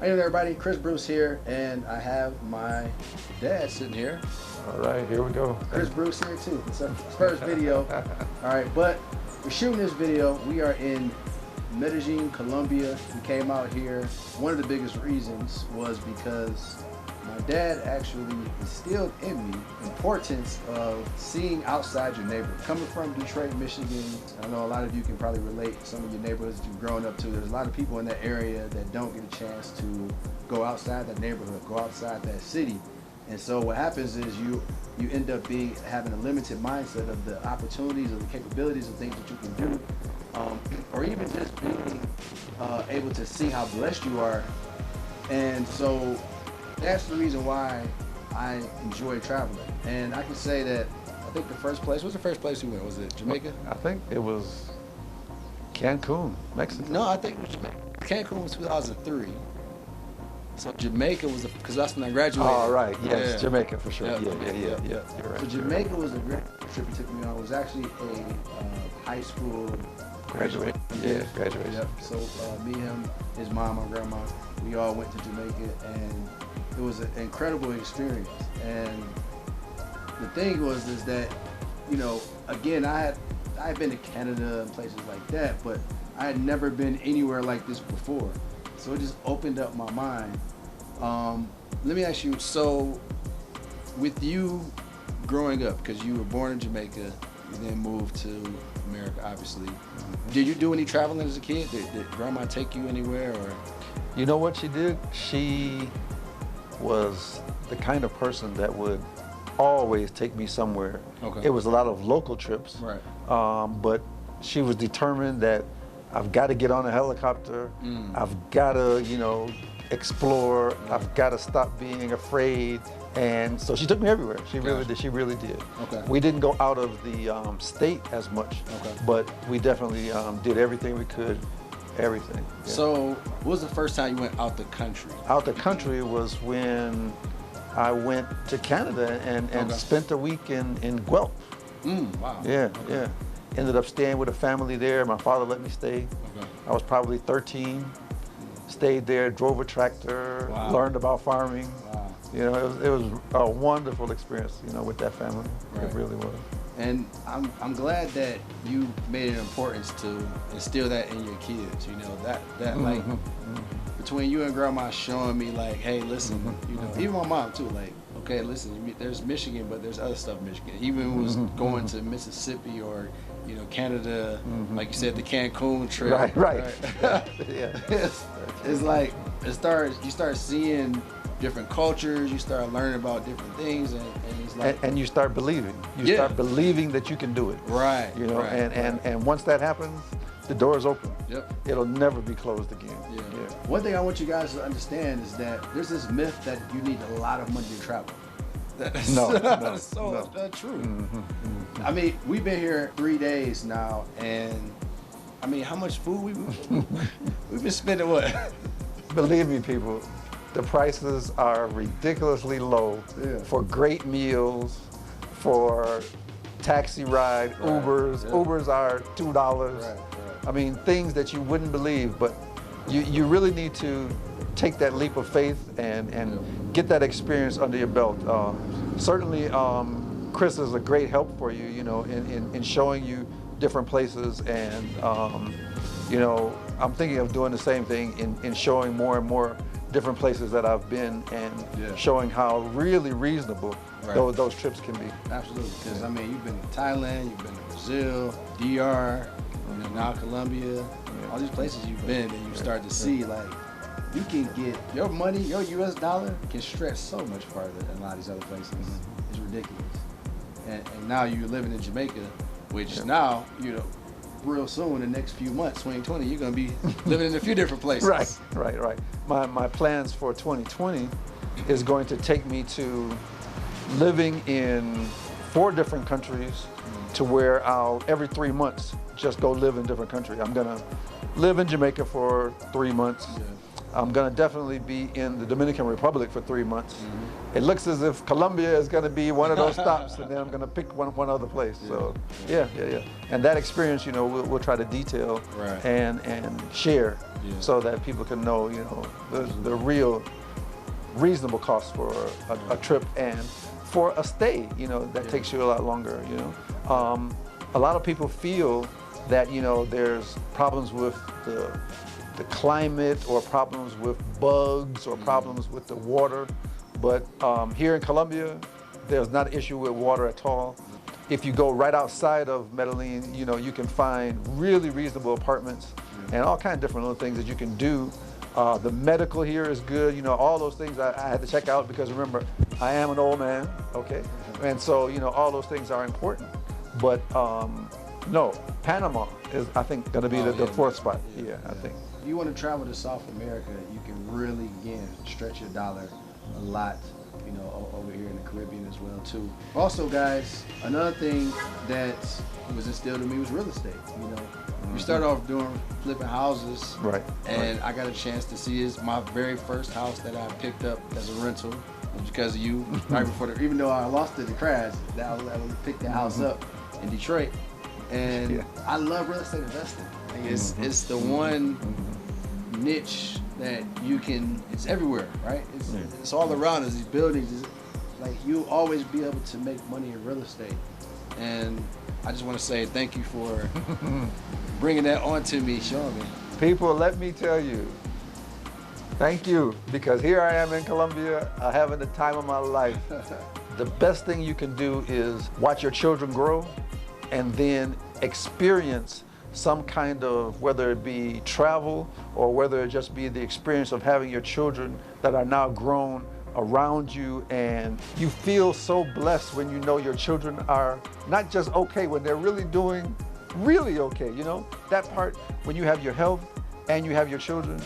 Hey there, everybody. Chris Bruce here, and I have my dad sitting here. All right, here we go. Chris Bruce here too. It's our first video. All right, but we're shooting this video. We are in Medellin, Colombia. We came out here. One of the biggest reasons was because my dad actually instilled in me the importance of seeing outside your neighborhood. Coming from Detroit, Michigan, I know a lot of you can probably relate to some of your neighborhoods that you've grown up to. There's a lot of people in that area that don't get a chance to go outside that neighborhood, go outside that city. And so what happens is you end up having a limited mindset of the opportunities or the capabilities of things that you can do, or even just being able to see how blessed you are. And so that's the reason why I enjoy traveling. And I can say that I think the first place, what's the first place we went? Was it Jamaica? I think it was Cancun, Mexico. No, I think it was Jamaica. Cancun was 2003. So Jamaica was, because that's when I graduated. Oh, right, yes, Yeah. Jamaica for sure. Yeah. Yeah. You're right. So Jamaica was a great trip he took me on. It was actually a high school Graduation. Yeah, graduation. Yep. So me, him, his mom, my grandma, we all went to Jamaica, and it was an incredible experience. And the thing is that, you know, again, I had been to Canada and places like that, but I had never been anywhere like this before. So it just opened up my mind. Let me ask you, so with you growing up, because you were born in Jamaica, you then moved to America, obviously. Did you do any traveling as a kid? Did grandma take you anywhere, or? You know what she did? She was the kind of person that would always take me somewhere. Okay. It was a lot of local trips. Right. But she was determined that I've got to get on a helicopter. I've got to, explore. I've got to stop being afraid. And so she took me everywhere. She really did. She really did. Okay. We didn't go out of the state as much, but we definitely did everything we could. Everything. Yeah. So, what was the first time you went out the country? Out the country was when I went to Canada and spent a week in Guelph. Wow. Yeah. Ended up staying with a family there. My father let me stay. I was probably 13. Stayed there, drove a tractor, learned about farming. Wow. It was a wonderful experience, with that family. Right. It really was. And I'm glad that you made an importance to instill that in your kids. That like between you and grandma showing me like, hey, listen, even my mom too, like, okay, listen, there's Michigan, but there's other stuff in Michigan. Even when it was going to Mississippi or Canada, like you said, the Cancun trip. Right. Yeah. It's like you start seeing different cultures, you start learning about different things, and it's like, and you start believing. You start believing that you can do it. Right. And once that happens, the door is open. Yep. It'll never be closed again. Yeah. One thing I want you guys to understand is that there's this myth that you need a lot of money to travel. That's No. true. I mean, we've been here 3 days now, and I mean, how much food we've been spending? What? Believe me, people, the prices are ridiculously low for great meals, for taxi ride, Ubers. Yeah. Ubers are $2. Right. I mean, things that you wouldn't believe, but you really need to take that leap of faith and get that experience under your belt. Certainly, Chris is a great help for you, in showing you different places, and I'm thinking of doing the same thing in showing more and more different places that I've been, and showing how really reasonable those trips can be. Absolutely, because I mean, you've been to Thailand, you've been to Brazil, DR, now Colombia, all these places you've been, and you start to see like you can get your money, your US dollar can stretch so much farther than a lot of these other places. It's ridiculous. And now you're living in Jamaica, which now, real soon, in the next few months, 2020, you're going to be living in a few different places. Right. My plans for 2020 is going to take me to living in 4 different countries, to where I'll every 3 months just go live in a different country. I'm going to live in Jamaica for 3 months. I'm going to definitely be in the Dominican Republic for 3 months. It looks as if Colombia is going to be one of those stops, and then I'm going to pick one other place. So yeah. And that experience, you know, we'll try to detail and share so that people can know, you know, the real reasonable cost for a trip and for a stay, you know, that takes you a lot longer, you know. A lot of people feel that, you know, there's problems with the climate or problems with bugs or problems with the water. But here in Colombia, there's not an issue with water at all. If you go right outside of Medellin, you know, you can find really reasonable apartments and all kinds of different little things that you can do. The medical here is good, you know, all those things I had to check out because remember, I am an old man, okay? And so, you know, all those things are important. But no, Panama is, I think, gonna be the fourth spot, I think. If you want to travel to South America, you can really, again, stretch your dollar a lot, you know, over here in the Caribbean as well, too. Also, guys, another thing that was instilled in me was real estate, you know. We started off doing flipping houses, and I got a chance to see my very first house that I picked up as a rental was because of you, right before even though I lost it in the crash, I picked the house up in Detroit. And I love real estate investing. Like it's the one niche that you can, it's everywhere, right? It's all around us, these buildings. Like you always be able to make money in real estate. And I just want to say thank you for bringing that on to me, showing me. People, let me tell you, thank you, because here I am in Colombia, having the time of my life. The best thing you can do is watch your children grow and then experience some kind of, whether it be travel or whether it just be the experience of having your children that are now grown around you, and you feel so blessed when you know your children are not just okay, when they're really doing really okay, you know? That part, when you have your health and you have your children,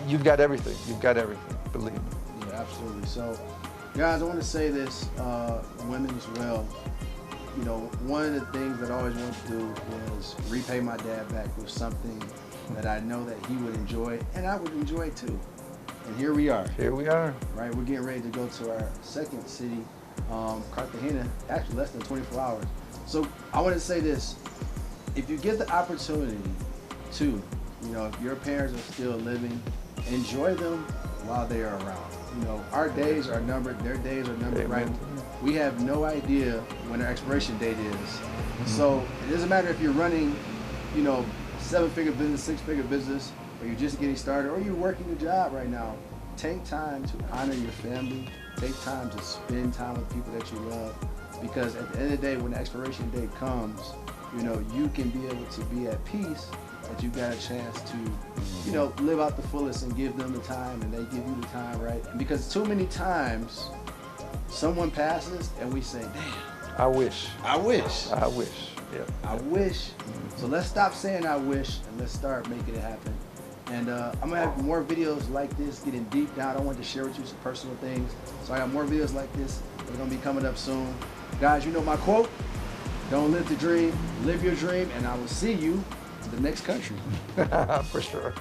you've got everything. You've got everything, believe me. Yeah, absolutely. So, guys, I want to say this, women as well. You know, one of the things that I always wanted to do was repay my dad back with something that I know that he would enjoy and I would enjoy too. And here we are. Here we are. Right, we're getting ready to go to our second city, Cartagena, actually less than 24 hours. So I want to say this, if you get the opportunity to, you know, if your parents are still living, enjoy them while they are around. You know, our days are numbered, their days are numbered, right? We have no idea when our expiration date is. So it doesn't matter if you're running, you know, 7-figure business, 6-figure business, or you're just getting started, or you're working a job right now. Take time to honor your family. Take time to spend time with people that you love. Because at the end of the day, when the expiration date comes, you know, you can be able to be at peace that you got a chance to, you know, live out the fullest and give them the time and they give you the time, right? And because too many times, someone passes and we say, damn. I wish. I wish. I wish. Yeah. I wish. So let's stop saying I wish and let's start making it happen. And I'm gonna have more videos like this, getting deep down. I want to share with you some personal things. So I got more videos like this. They're gonna be coming up soon. Guys, you know my quote, don't live the dream, live your dream, and I will see you in the next country. For sure.